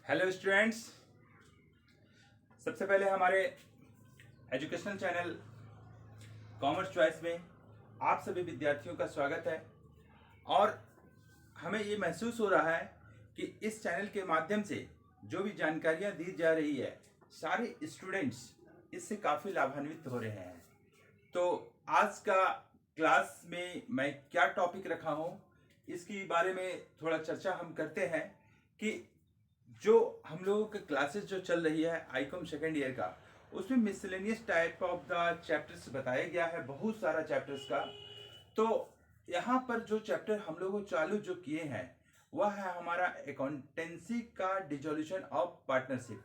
Hello students. सबसे पहले हमारे एजुकेशनल चैनल कॉमर्स चॉइस में आप सभी विद्यार्थियों का स्वागत है। और हमें ये महसूस हो रहा है कि इस चैनल के माध्यम से जो भी जानकारियाँ दी जा रही है, सारे स्टूडेंट्स इससे काफ़ी लाभान्वित हो रहे हैं। तो आज का क्लास में मैं क्या टॉपिक रखा हूँ, इसके बारे में थोड़ा चर्चा हम करते हैं कि जो हम लोगों के क्लासेस जो चल रही है आईकॉम सेकेंड ईयर का, उसमें miscellaneous type of the chapters बताया गया है, बहुत सारा चैप्टर्स का। तो यहाँ पर जो चैप्टर हम लोग चालू जो किए हैं वह है हमारा अकाउंटेंसी का डिसोल्यूशन ऑफ पार्टनरशिप।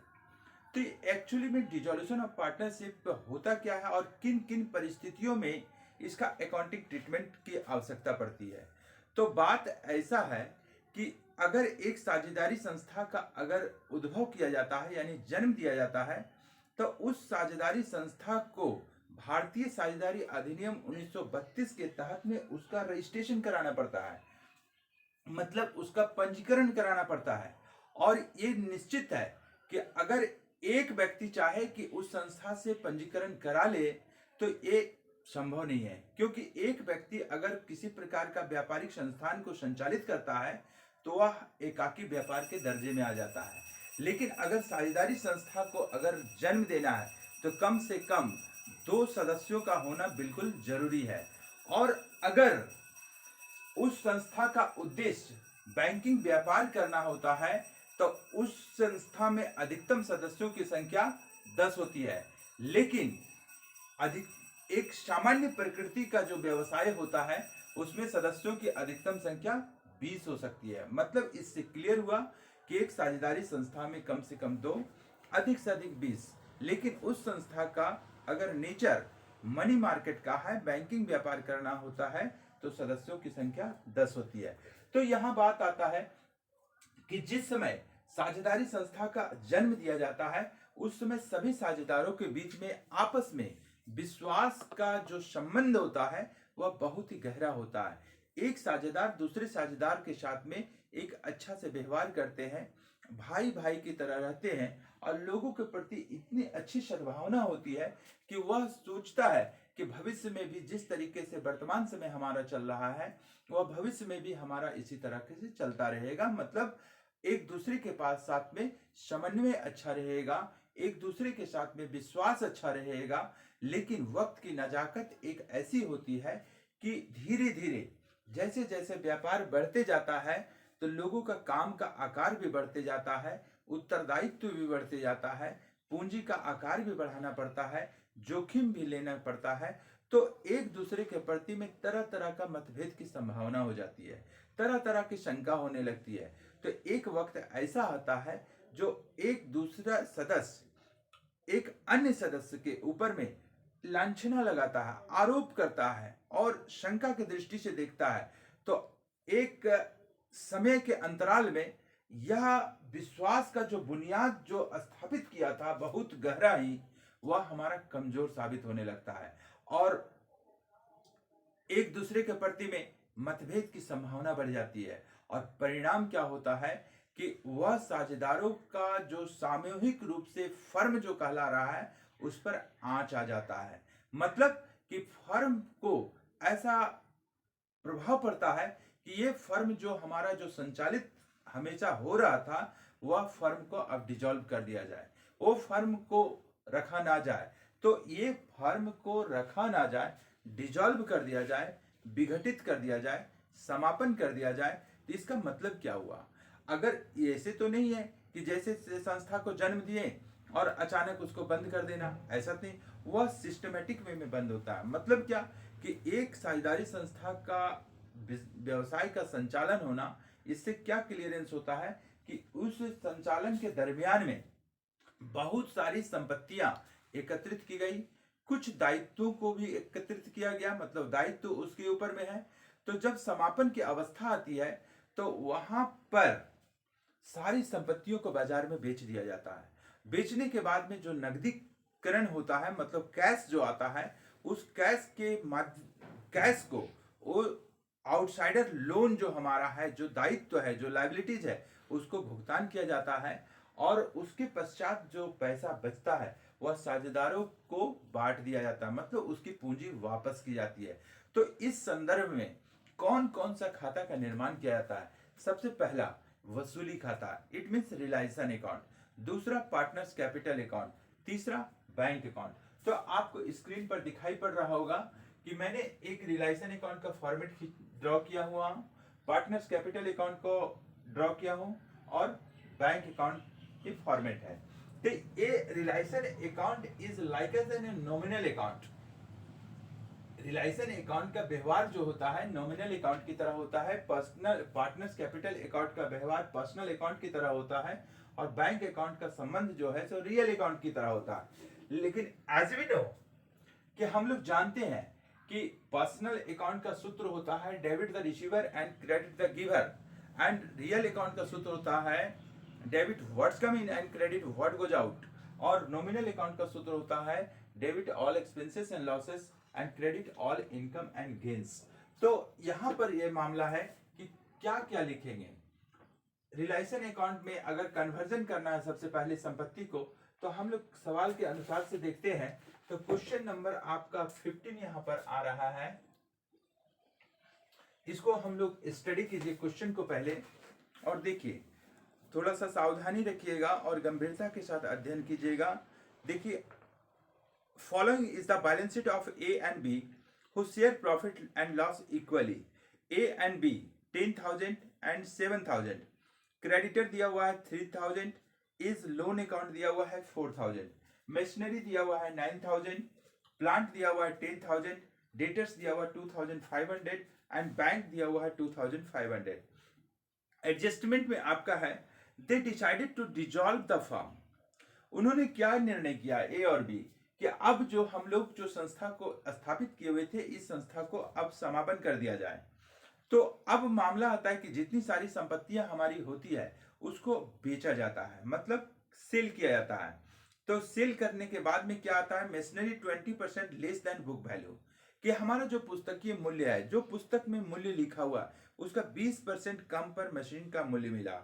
तो एक्चुअली में डिसोल्यूशन ऑफ पार्टनरशिप होता क्या है और किन किन परिस्थितियों में इसका अकाउंटिंग ट्रीटमेंट की आवश्यकता पड़ती है। तो बात ऐसा है कि अगर एक साझेदारी संस्था का अगर उद्भव किया जाता है यानी जन्म दिया जाता है, तो उस साझेदारी संस्था को भारतीय साझेदारी अधिनियम 1932 के तहत में उसका रजिस्ट्रेशन कराना पड़ता है, मतलब उसका पंजीकरण कराना पड़ता है। और ये निश्चित है कि अगर एक व्यक्ति चाहे कि उस संस्था से पंजीकरण करा ले तो ये संभव नहीं है, क्योंकि एक व्यक्ति अगर किसी प्रकार का व्यापारिक संस्थान को संचालित करता है तो वह एकाकी व्यापार के दर्जे में आ जाता है। लेकिन अगर साझेदारी संस्था को अगर जन्म देना है तो कम से कम 2 सदस्यों का होना बिल्कुल जरूरी है। और अगर उस संस्था का उद्देश्य बैंकिंग व्यापार करना होता है तो उस संस्था में अधिकतम सदस्यों की संख्या 10 होती है। लेकिन अधिक एक सामान्य प्रकृति का जो व्यवसाय होता है उसमें सदस्यों की अधिकतम संख्या 20 हो सकती है। मतलब इससे क्लियर हुआ कि एक साझेदारी संस्था में कम से कम 2, अधिक से अधिक 20। लेकिन उस संस्था का अगर नेचर मनी मार्केट का है, बैंकिंग व्यापार करना होता है, तो सदस्यों की संख्या 10 होती है। तो यहाँ बात आता है कि जिस समय साझेदारी संस्था का जन्म दिया जाता है उस समय सभी साझेदारों के बीच में आपस में विश्वास का जो संबंध होता है वह बहुत ही गहरा होता है। एक साझेदार दूसरे साझेदार के साथ में एक अच्छा से व्यवहार करते हैं, भाई भाई की तरह रहते हैं और लोगों के प्रति इतनी अच्छी सद्भावना होती है कि वह सोचता है कि भविष्य में भी जिस तरीके से वर्तमान समय हमारा चल रहा है वह भविष्य में भी हमारा इसी तरह से चलता रहेगा। मतलब एक दूसरे के पास साथ में समन्वय अच्छा रहेगा, एक दूसरे के साथ में विश्वास अच्छा रहेगा। लेकिन वक्त की नजाकत एक ऐसी होती है कि धीरे धीरे जैसे जैसे व्यापार बढ़ते जाता है तो लोगों का काम का आकार भी बढ़ते जाता है, उत्तरदायित्व भी बढ़ते जाता है, पूंजी का आकार भी बढ़ाना पड़ता है, जोखिम भी लेना पड़ता है। तो एक दूसरे के प्रति में तरह तरह का मतभेद की संभावना हो जाती है, तरह तरह की शंका होने लगती है। तो एक वक्त ऐसा आता है जो एक दूसरा सदस्य एक अन्य सदस्य के ऊपर में लांछना लगाता है, आरोप करता है और शंका की दृष्टि से देखता है। तो एक समय के अंतराल में यह विश्वास का जो बुनियाद जो स्थापित किया था बहुत गहरा ही, वह हमारा कमजोर साबित होने लगता है और एक दूसरे के प्रति में मतभेद की संभावना बढ़ जाती है। और परिणाम क्या होता है कि वह साझेदारों का जो सामूहिक रूप से फर्म जो कहला रहा है उस पर आंच आ जाता है। मतलब कि फर्म को ऐसा प्रभाव पड़ता है कि ये फर्म जो हमारा जो संचालित हमेशा हो रहा था वह फर्म को अब डिसॉल्व कर दिया जाए, वो फर्म को रखा ना जाए। तो ये फर्म को रखा ना जाए, डिसॉल्व कर दिया जाए, विघटित कर दिया जाए, समापन कर दिया जाए। तो इसका मतलब क्या हुआ? अगर ऐसे तो नहीं है कि जैसे संस्था को जन्म दिए और अचानक उसको बंद कर देना, ऐसा नहीं। वह सिस्टमेटिक वे में बंद होता है। मतलब क्या कि एक साझेदारी संस्था का व्यवसाय का संचालन होना, इससे क्या क्लियरेंस होता है कि उस संचालन के दरमियान में बहुत सारी संपत्तियां एकत्रित की गई, कुछ दायित्वों को भी एकत्रित किया गया, मतलब दायित्व उसके ऊपर में है। तो जब समापन की अवस्था आती है तो वहां पर सारी संपत्तियों को बाजार में बेच दिया जाता है। बेचने के बाद में जो नगदीकरण होता है, मतलब कैश जो आता है, उस कैश के कैश को वो आउटसाइडर लोन जो हमारा है, जो दायित्व है, जो लायबिलिटीज है, उसको भुगतान किया जाता है। और उसके पश्चात जो पैसा बचता है वह साझेदारों को बांट दिया जाता है, मतलब उसकी पूंजी वापस की जाती है। तो इस संदर्भ में कौन कौन सा खाता का निर्माण किया जाता है? सबसे पहला वसूली खाता, इट मीन्स रिलाइजेशन अकाउंट। दूसरा पार्टनर्स कैपिटल अकाउंट। तीसरा बैंक अकाउंट। तो आपको स्क्रीन पर दिखाई पड़ रहा होगा कि मैंने एक रिलाइजेशन अकाउंट का फॉर्मेट ड्रॉ किया हुआ हूं, पार्टनर्स कैपिटल अकाउंट को ड्रॉ किया हूं और बैंक अकाउंट की फॉर्मेट है। तो ये realisation account is like as an nominal account. Realisation account का व्यवहार जो होता है नॉमिनल अकाउंट की तरह होता है, पर्सनल पार्टनर्स कैपिटल अकाउंट का व्यवहार पर्सनल अकाउंट की तरह होता है, और बैंक अकाउंट का संबंध जो है सो रियल अकाउंट की तरह होता है। लेकिन एज वी नो कि हम लोग जानते हैं कि पर्सनल अकाउंट का सूत्र होता है debit the receiver and credit the giver, and real account का सूत्र होता है debit what's come in and credit what goes out, और नॉमिनल अकाउंट का सूत्र होता है debit all expenses and losses and credit all income and gains. तो यहां पर यह मामला है कि क्या क्या लिखेंगे। रिलाइजेशन अकाउंट में अगर कन्वर्जन करना है सबसे पहले संपत्ति को, तो हम लोग सवाल के अनुसार से देखते हैं। तो क्वेश्चन नंबर आपका 15 यहां पर आ रहा है, इसको हम लोग स्टडी कीजिए क्वेश्चन को पहले और देखिए, थोड़ा सा सावधानी रखिएगा और गंभीरता के साथ अध्ययन कीजिएगा। देखिए, following is the balance sheet of A and B who share profit and loss equally. A and B 10,000 and 7,000। Creditor दिया हुआ है 3,000, इज लोन अकाउंट दिया हुआ है 4,000, मशीनरी दिया हुआ है 9,000, प्लांट दिया हुआ है 10,000, डेटर्स दिया हुआ है 2,500 एंड बैंक दिया हुआ है 2,500। एडजस्टमेंट में आपका है they decided to dissolve the firm. उन्होंने क्या निर्णय किया ए और बी कि अब जो हम लोग जो संस्था को स्थापित किए हुए थे इस संस्था को अब समापन कर दिया जाए। तो अब मामला आता है कि जितनी सारी संपत्तियां हमारी होती है उसको बेचा जाता है, मतलब सेल किया जाता है। तो सेल करने के बाद में क्या आता है, machinery 20% less than book value, कि हमारा जो पुस्तकीय मूल्य है, जो पुस्तक में मूल्य लिखा हुआ उसका 20% कम पर मशीन का मूल्य मिला।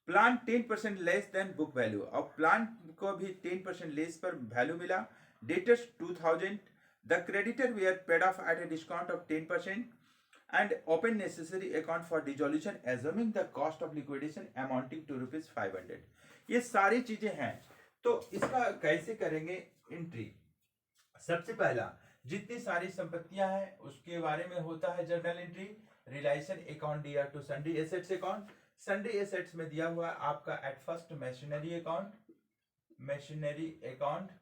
Plant 10% less than book value, और प्लांट को भी 10% लेस पर वैल्यू मिला। Debtors 2,000, the creditor were paid off at a discount of 10% and open necessary account for dissolution assuming the cost of liquidation amounting to ₹500। ये सारी चीजें हैं। तो इसका कैसे करेंगे एंट्री? सबसे पहला जितनी सारी संपत्तियां हैं उसके बारे में होता है जर्नल एंट्री। रिलाइजेशन अकाउंट दिया to sundry assets account. Sundry assets में दिया हुआ है आपका at first machinery account, machinery account,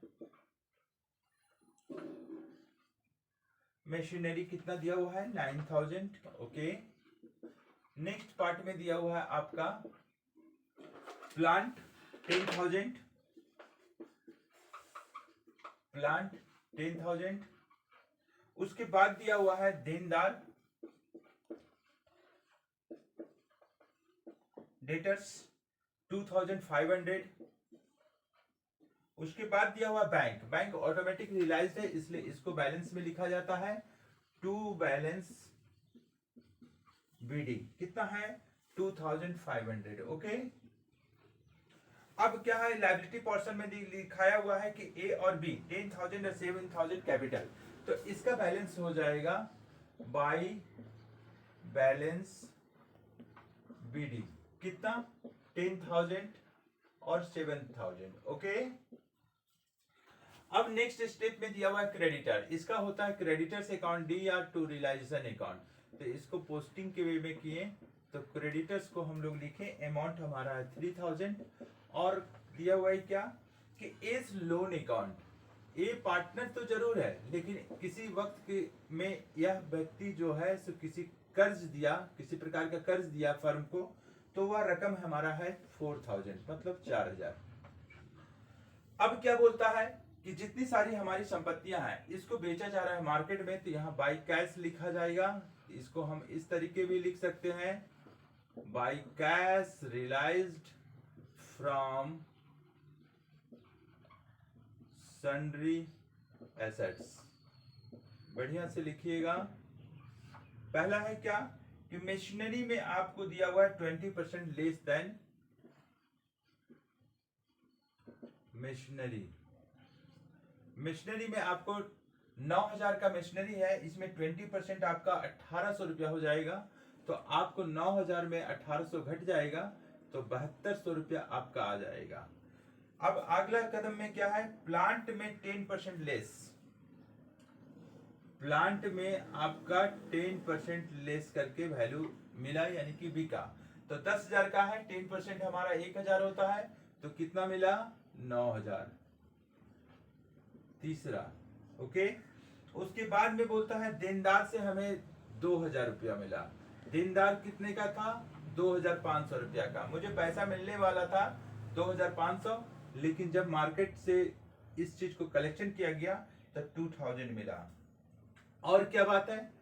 machinery कितना दिया हुआ है 9,000। ओके, नेक्स्ट पार्ट में दिया हुआ है आपका प्लांट 10,000, प्लांट 10,000। उसके बाद दिया हुआ है देनदार, डेटर्स 2,500। उसके बाद दिया हुआ बैंक, बैंक ऑटोमेटिक रियलाइज्ड है इसलिए इसको बैलेंस में लिखा जाता है टू बैलेंस बीडी, कितना है 2,500। ओके, अब क्या है लायबिलिटी पोर्शन में लिखाया हुआ है कि ए और बी 10,000 और 7,000 कैपिटल, तो इसका बैलेंस हो जाएगा बाई बैलेंस बीडी, कितना 10,000 और 7,000। ओके, अब नेक्स्ट स्टेप में दिया हुआ है क्रेडिटर, इसका होता है क्रेडिटर्स अकाउंट डी या टू रियलाइजेशन अकाउंट। तो इसको पोस्टिंग के वे में किए तो क्रेडिटर्स को हम लोग लिखे, अमाउंट हमारा है 3,000, और दिया हुआ है क्या कि एज लोन अकाउंट। ए पार्टनर तो जरूर है लेकिन किसी वक्त के में यह व्यक्ति जो है सो किसी कर्ज दिया, किसी प्रकार का कर्ज दिया फर्म को, तो वह रकम हमारा है 4,000, मतलब 4,000। अब क्या बोलता है कि जितनी सारी हमारी संपत्तियां हैं इसको बेचा जा रहा है मार्केट में, तो यहाँ बाई कैश लिखा जाएगा। इसको हम इस तरीके भी लिख सकते हैं, by cash realised from sundry assets. बढ़िया से लिखिएगा। पहला है क्या कि मशीनरी में आपको दिया हुआ है 20% लेस देन मशीनरी। मशीनरी में आपको 9,000 का मशीनरी है, इसमें 20% आपका 1,800 रुपया हो जाएगा। तो आपको 9,000 में 1,800 घट जाएगा तो 7,200 रुपया आपका आ जाएगा। अब अगला कदम में क्या है, प्लांट में 10% लेस। प्लांट में आपका 10% लेस करके वैल्यू मिला, यानी कि बिका। तो 10,000 का है, 10% हमारा 1,000 होता है, तो कितना मिला, 9,000। तीसरा, ओके। उसके बाद में बोलता है देनदार से हमें 2,000 रुपया मिला। देनदार कितने का था, 2,500 रुपया का। मुझे पैसा मिलने वाला था 2,500, लेकिन जब मार्केट से इस चीज को कलेक्शन किया गया तो 2,000 मिला। और क्या बात है,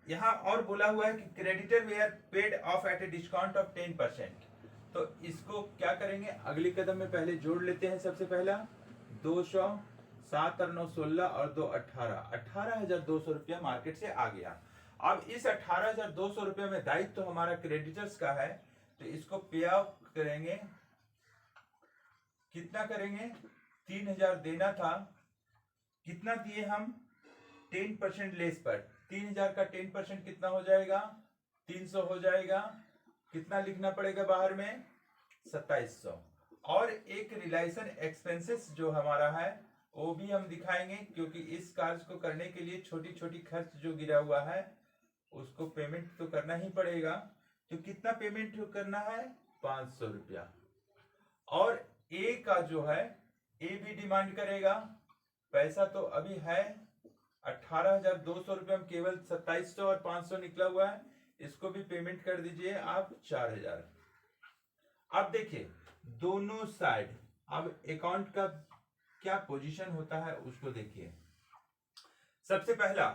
यहाँ और बोला हुआ है कि creditor were paid off at a discount of 10%। तो इसको क्या करेंगे, अगले कदम में पहले जोड़ लेते हैं। सबसे पहला 200, 7 और 9 16 और 2 18, 18,200 रुपया मार्केट से आ गया। अब इस 18,200 रुपये में दायित्व तो हमारा क्रेडिटर्स का है, तो इसको पे ऑफ करेंगे। कितना करेंगे, 3,000 देना था, कितना दिए हम, 10% लेस पर। 3,000 का 10% कितना हो जाएगा, 300 हो जाएगा। कितना लिखना पड़ेगा बाहर में, 2,700। और एक रिलायसन एक्सपेंसेस जो हमारा है वो भी हम दिखाएंगे, क्योंकि इस कार्य को करने के लिए छोटी छोटी खर्च जो गिरा हुआ है उसको पेमेंट तो करना ही पड़ेगा। तो कितना पेमेंट करना है, 500 रुपया। और ए का जो है, ए भी डिमांड करेगा। पैसा तो अभी है 18,200 रुपये में, केवल 2,700 और 500 निकला हुआ है, इसको भी पेमेंट कर दीजिए आप 4,000। अब देखिए दोनों साइड, अब अकाउंट का क्या पोजीशन होता है उसको देखिए। सबसे पहला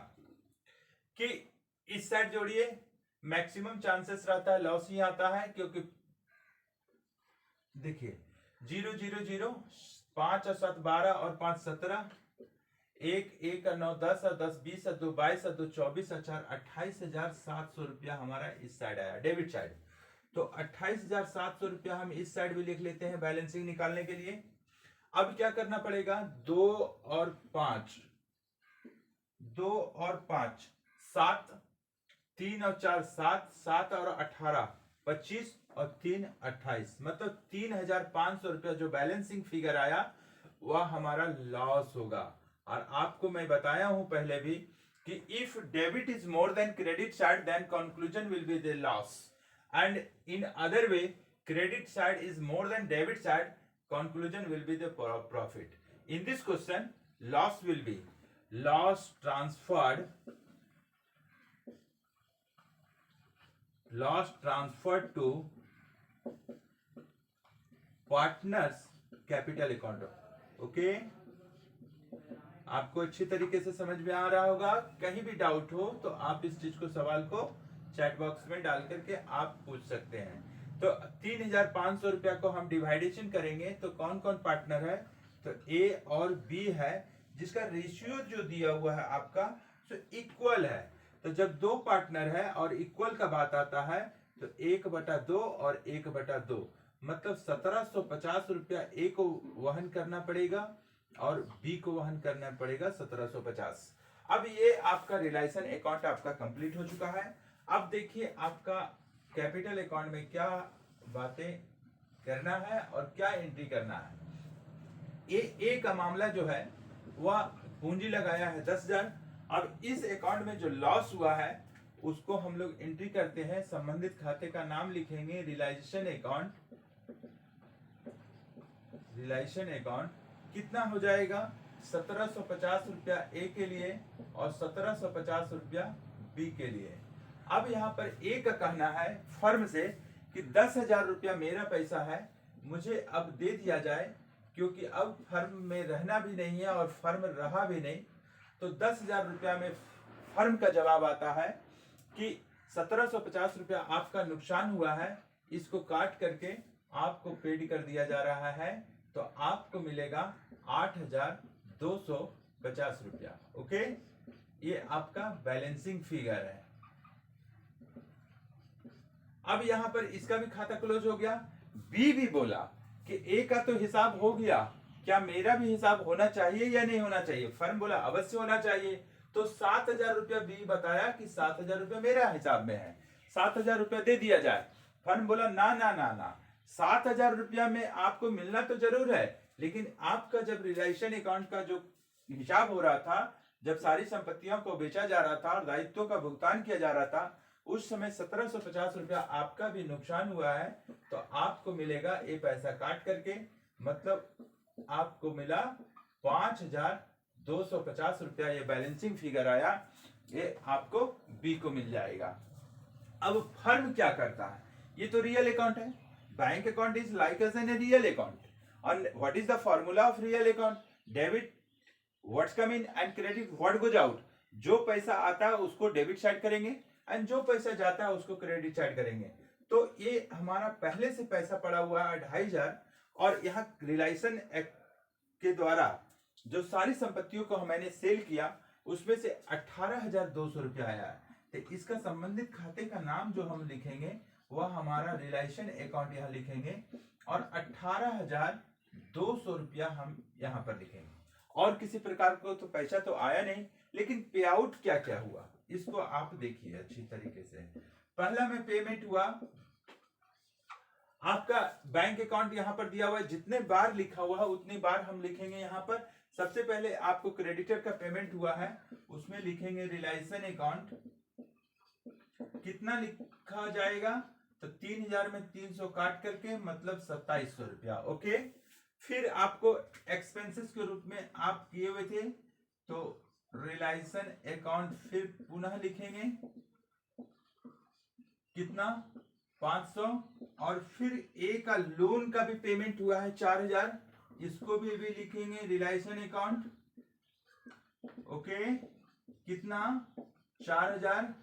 कि इस साइड जोड़िए, मैक्सिमम चांसेस रहता है लॉस ही आता है, क्योंकि देखिए 0 0 0, 5 और 7 12 और 5 17, 1 और 9 10 और 10 20 और 2 22 और 2 24 और 4 28,700 रुपया हमारा इस साइड आया, डेबिट साइड। तो 28,700 रुपया हम इस साइड भी लिख लेते हैं बैलेंसिंग निकालने के लिए। अब क्या करना पड़ेगा, 2 और 5, 2 और 5 7, 3 और 4 7, 7 और 18 25 और 3 28, मतलब 3,500 रुपया जो बैलेंसिंग फिगर आया वह हमारा लॉस होगा। और आपको मैं बताया हूं पहले भी कि if debit is more than credit side then conclusion will be the loss, and in other way credit side is more than debit side, conclusion will be the profit. In this question loss will be loss transferred to partners capital account. Okay, आपको अच्छी तरीके से समझ में आ रहा होगा। कहीं भी डाउट हो तो आप इस चीज को, सवाल को चैट बॉक्स में डाल करके आप पूछ सकते हैं। तो 3,500 रुपया को हम डिवाइडेशन करेंगे तो कौन कौन पार्टनर है, तो ए और बी है, जिसका रेशियो जो दिया हुआ है आपका तो इक्वल है। तो जब दो पार्टनर है और इक्वल का बात आता है तो 1/2 और 1/2, मतलब 1,750 रुपया ए को वहन करना पड़ेगा और बी को वहन करना पड़ेगा 1,750। अब ये आपका रिलेशन अकाउंट आपका कंप्लीट हो चुका है। अब देखिए आपका कैपिटल अकाउंट में क्या बातें करना है और क्या एंट्री करना है। ए का मामला जो है वह पूंजी लगाया है 10,000। अब इस अकाउंट में जो लॉस हुआ है उसको हम लोग एंट्री करते हैं। संबंधित खाते का नाम लिखेंगे रियलाइजेशन अकाउंट। रियलाइजेशन अकाउंट कितना हो जाएगा, 1,750 रुपया ए के लिए और 1,750 रुपया बी के लिए। अब यहाँ पर ए का कहना है फर्म से कि 10,000 रुपया मेरा पैसा है, मुझे अब दे दिया जाए, क्योंकि अब फर्म में रहना भी नहीं है और फर्म रहा भी नहीं। तो 10,000 रुपया में फर्म का जवाब आता है कि 1,750 रुपया आपका नुकसान हुआ है, इसको काट करके आपको पेड कर दिया जा रहा है, तो आपको मिलेगा 8,250 रुपया। ओके, ये आपका बैलेंसिंग फिगर है। अब यहां पर इसका भी खाता क्लोज हो गया। बी भी बोला कि ए का तो हिसाब हो गया, क्या मेरा भी हिसाब होना चाहिए या नहीं होना चाहिए? फर्म बोला अवश्य होना चाहिए। तो 7,000 रुपया बी बताया कि 7,000 रुपया मेरा हिसाब में है, 7,000 रुपया दे दिया जाए। फर्म बोला ना ना ना ना, 7,000 रुपया में आपको मिलना तो जरूर है, लेकिन आपका जब रिलेशन अकाउंट का जो हिसाब हो रहा था, जब सारी संपत्तियों को बेचा जा रहा था और दायित्वों का भुगतान किया जा रहा था, उस समय 1750 रुपया आपका भी नुकसान हुआ है, तो आपको मिलेगा ये पैसा काट करके, मतलब आपको मिला 5,250 रुपया। ये बैलेंसिंग फिगर आया, ये आपको बी को मिल जाएगा। अब फर्म क्या करता है? ये तो रियल अकाउंट है, bank account is like as an real account. और what is the formula of real account? Debit what's come in and credit what goes out. जो पैसा आता है उसको डेबिट साइड करेंगे एंड जो पैसा जाता है उसको क्रेडिट साइड करेंगे। तो ये हमारा पहले से पैसा पड़ा हुआ है 2,500, और यहाँ रिलायसन के द्वारा जो सारी संपत्तियों को मैंने सेल किया उसमें से 18,200 रुपया आया है। तो इसका संबंधित खाते का नाम जो हम लिखेंगे वह हमारा रिलायसन अकाउंट यहाँ लिखेंगे, और 18,200 रुपया हम यहाँ पर लिखेंगे। और किसी प्रकार को तो पैसा तो आया नहीं, लेकिन पे आउट क्या क्या हुआ इसको आप देखिए अच्छी तरीके से। पहला में पेमेंट हुआ, आपका बैंक अकाउंट यहाँ पर दिया हुआ है, जितने बार लिखा हुआ है उतनी बार हम लिखेंगे। यहाँ पर सबसे पहले आपको क्रेडिटर का पेमेंट हुआ है, उसमें लिखेंगे रिलायसन अकाउंट, कितना लिखा जाएगा? तो 3,000 में 300 काट करके मतलब 2,700 रुपया। ओके, फिर आपको एक्सपेंसेस के रूप में आप किए हुए थे, तो रिलायसन अकाउंट फिर पुनः लिखेंगे, कितना? 500। और फिर ए का लोन का भी पेमेंट हुआ है 4,000, इसको भी लिखेंगे रिलायसन अकाउंट। ओके, कितना? 4,000।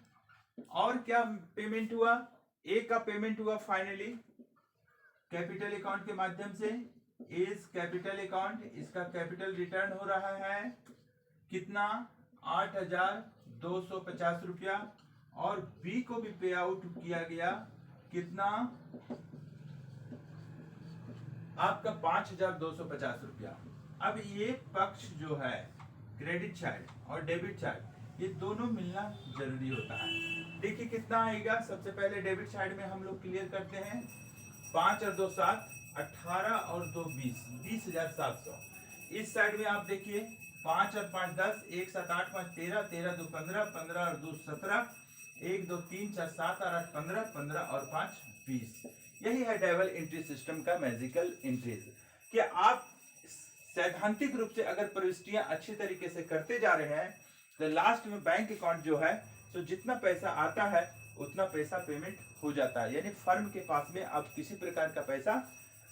और क्या पेमेंट हुआ? ए का पेमेंट हुआ फाइनली कैपिटल अकाउंट के माध्यम से, इस कैपिटल अकाउंट, इसका कैपिटल रिटर्न हो रहा है कितना? 8,250 रुपया। और बी को भी पे आउट किया गया, कितना? आपका 5,250 रुपया। अब ये पक्ष जो है क्रेडिट साइड और डेबिट साइड, ये दोनों मिलना जरूरी होता है। देखिए कितना आएगा। सबसे पहले डेबिट साइड में हम लोग क्लियर करते हैं, 5 और 2 7, 18 और 2 20, 20,700। इस साइड में आप देखिए 5 और 5 10, 1 7 8 5 13, 13 2 15, 15 और 2 17, 1 2 3 4 7 और 8 15, 15 और 5 20। यही है डबल एंट्री सिस्टम का मैजिकल एंट्रीज, कि आप सैद्धांतिक रूप से अगर प्रविष्टियां अच्छी तरीके से करते जा रहे हैं तो लास्ट में बैंक अकाउंट जो है, तो जितना पैसा आता है उतना पैसा पेमेंट हो जाता है, यानी फर्म के पास में अब किसी प्रकार का पैसा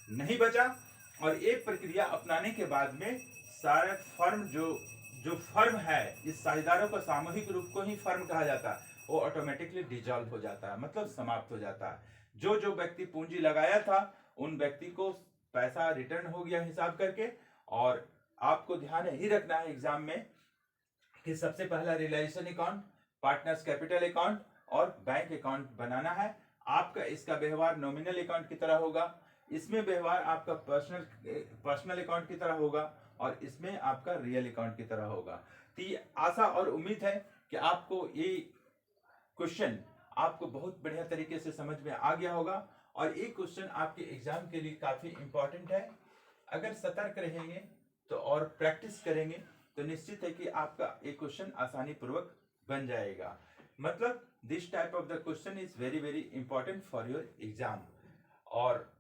नहीं बचा। और एक प्रक्रिया अपनाने के बाद में सारे फर्म जो फर्म है, इस साझेदारों का सामूहिक रूप को ही फर्म कहा जाता है, वो ऑटोमेटिकली डिजॉल्व हो जाता है, मतलब समाप्त हो जाता है। जो व्यक्ति पूंजी लगाया था उन व्यक्ति को पैसा रिटर्न हो गया हिसाब करके। और आपको ध्यान ही रखना है एग्जाम में कि सबसे पहला रिलायसन अकाउंट, पार्टनर्स कैपिटल अकाउंट और बैंक अकाउंट बनाना है। आपका इसका व्यवहार नॉमिनल अकाउंट की तरह होगा, इसमें व्यवहार आपका पर्सनल अकाउंट की तरह होगा, और इसमें आपका रियल अकाउंट की तरह होगा। तो ये आशा और उम्मीद है कि आपको ये क्वेश्चन आपको बहुत बढ़िया तरीके से समझ में आ गया होगा, और ये क्वेश्चन आपके एग्जाम के लिए काफी इंपॉर्टेंट है। अगर सतर्क रहेंगे तो और प्रैक्टिस करेंगे तो निश्चित है कि आपका एक क्वेश्चन आसानी पूर्वक बन जाएगा। मतलब this type of the question is very very important for your exam. और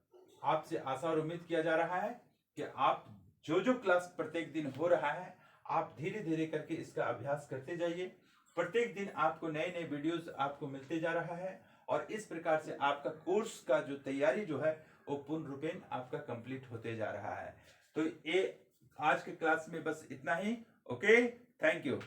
आपसे आशा और उम्मीद किया जा रहा है कि आप जो क्लास प्रत्येक दिन हो रहा है, आप धीरे धीरे करके इसका अभ्यास करते जाइए। प्रत्येक दिन आपको नए नए वीडियोस आपको मिलते जा रहा है, और इस प्रकार से आपका कोर्स का जो तैयारी जो है वो पूर्ण रूपेण आपका कंप्लीट होते जा रहा है। तो ये आज के क्लास में बस इतना ही। Okay, thank you.